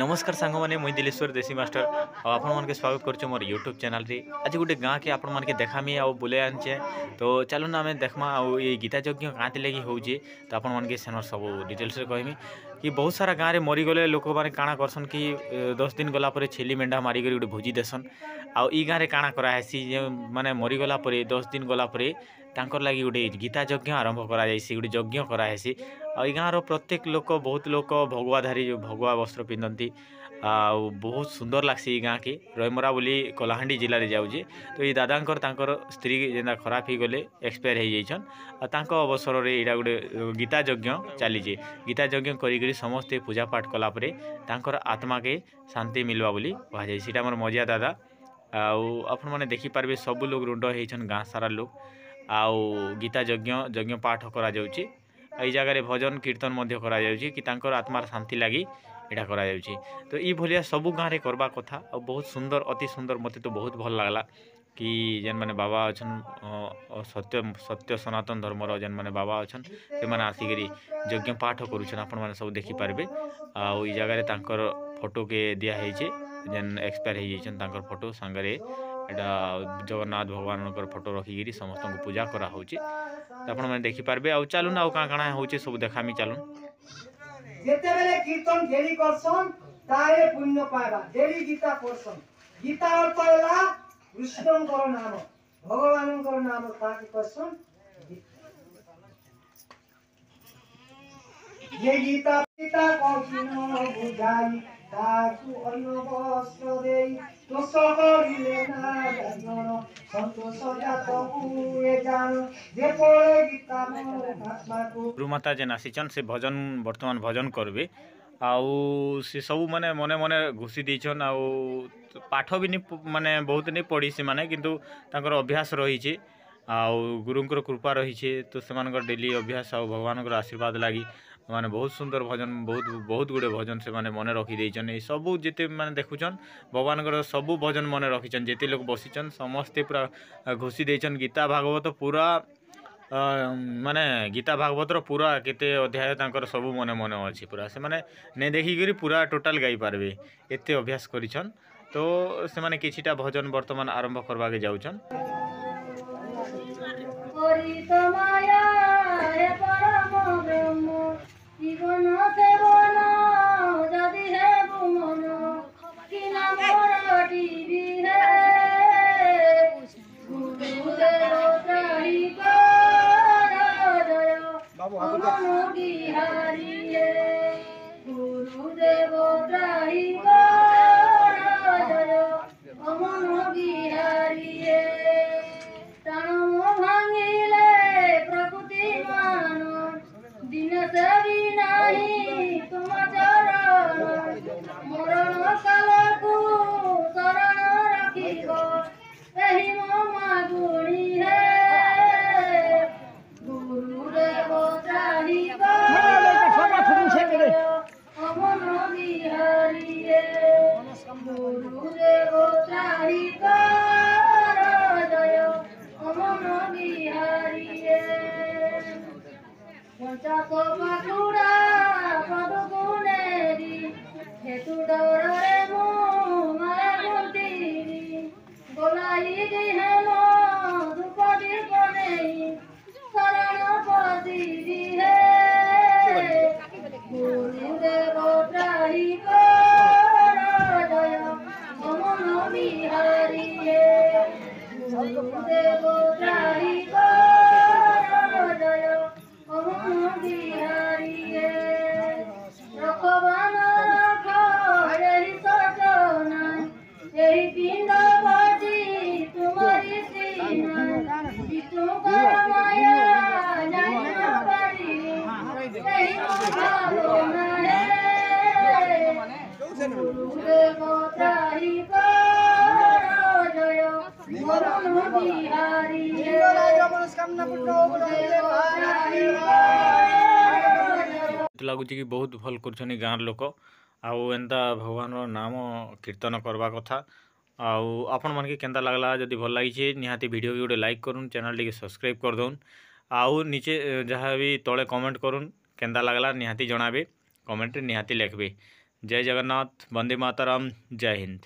नमस्कार सांग मैंने मुई दिलेश्वर देसी मास्टर आपण मन के स्वागत कर मोर यूट्यूब चैनल रे। आज गोटे गाँ के आपण मन के देखामी आ बुले आनचे तो चलो ना आम देखमा ये गीता यज्ञ कहाँ लगी हो तो आपण मन के सेनर सब डिटेल्स कहमी कि बहुत सारा गाँव में मरीगले लोक मैंने काଣା करसन कि 10 दिन गलापर छेली मेढ़ा मारिक गोटे भोजी देसन आउ ई गाँव में काଣା करासी माने मरीगला 10 दिन गलापर तांकर लगी गोटे गीता यज्ञ आरंभ करासी गोटे यज्ञ करासी आ गाँव प्रत्येक लोक बहुत लोक भगुआधारी भगुआ वस्त्र पिंधती बहुत सुंदर लगसी गाँ के रईमरा बोली कलाहांडी जिले में जाऊँगी तो ये दादांकर तांकर स्त्री जेना खराब हो गले एक्सपायर हो जान अवसर में यहाँ गोटे गीता यज्ञ चली गीता यज्ञ करी समस्ते पूजा पाठ कलापर तांकर आत्मा के शांति मिलवा बोली कहुए सीटा मोर मजिया दादा आपण मैंने देखिपारे सब लोग रुंड होन गाँ सारा लोग आउ गीता यज्ञ यज्ञ पाठ करा जाउची एई जगह भजन कीर्तन मध्य करा जाउची कि तांकर आत्मार शांति लगी एटा करा जाउची। तो ई भलिया सबू गाँव में करवा कथा और बहुत सुंदर अति सुंदर मते तो बहुत भल लागला कि जेन माने बाबा अछन सत्य सत्य सनातन धर्मर जेन माने बाबा अछन से माने आसिकरी यज्ञ पाठ करूछन आपण माने सब देखि पारबे आ ई जगह तांकर फोटो के दिया हेचे जेन एक्सपायर हो जाइछन तांकर फोटो संगरे एटा जगन्नाथ भगवान फोटो रखिकी समस्त को पूजा करा होची तो आपण माने देखि पारबे आ चलू ना काँ काଣା होचे सब देखामी चलू जेते बेले कीर्तन डेली करसन तारे पुण्य पाइबा डेली गीता पढ़सन गीता अर्थ होला कृष्णंकर नाम भगवानंकर नाम ताके करसन ये गीता पिता कौशिनो बुझाई ताकु अन्न वस्त्र देई तो सकरिले ना जानो संतोष जात हुए जान जे पढ़े गीता में आत्मा को गुरुमाता जेन आसीचन से भजन वर्तमान भजन करबे आउ से सब माने मने मने घुसी दीछन आउ पाठ भी नहीं माने बहुत नहीं पढ़ी से माने किंतु तांकर अभ्यास रही आउ गुरुंकर कृपा रही तो से डेली अभ्यास आउ भगवान आशीर्वाद लगी माने बहुत सुंदर भजन बहुत गुड़े भजन से माने मन रखी देछन ए सबू जिते माने देखुछन भगवान सबू भजन मन रखिछन जेते लोग बसिछन समस्ते पूरा घुसी देछन गीता भागवत पूरा माने गीता भागवत पूरा केते अध्याय तांकर सबू मने मने अछि पूरा से माने ने देखिकरी पूरा टोटल गाई पारबे एते अभ्यास करिछन तो से माने किछिटा भजन वर्तमान आरंभ करबा के जाउछन। जीवन सेवन जदि है बुमन कि नाम टीवी है गुरुदेव त्राही जय अमन बिहारी है गुरुदेव त्राही जय अमन बिहारी है प्राण भांगिले प्रकृति मान दिन से भी नहीं तुम चरण मरण काल को शरण रखिब एही ममा गुणी है गुरुदेव त्राही अमन बिहारी है गुरुदेव त्राही जय अमन बिहारी है पंचाक पाखुड़ा पदुकुनेरी हेतु डोरे मो माया गुंतीरी गोलाई दिहे मो दुपदी बनेई शरण पदीरी है गुरुदेव त्राही जय अमन बिहारी है गुरुदेव त्राही जय अमन बिहारी है रखवान रख यही सजना यही पिंड बाजी तुम्हारी सीना जितु कर माया जाई न पारी यही भावना है गुरुदेव त्राही जय अमन बिहारी है लगुच कि बहुत भल कर गाँव लोक आउ एंता भगवान नाम कीर्तन करवा कथा आउ आपण मन के केंता लगला जदि भल लगी निहाती वीडियो की गोटे लाइक करूँ चैनल टी सब्सक्राइब कर दउन आउ नीचे जहाँ भी तले कमेंट करूँ केंता लगला निहाती जनाबे कमेंट निहाती लिखबे। जय जगन्नाथ, वंदे मातरम, जय हिंद।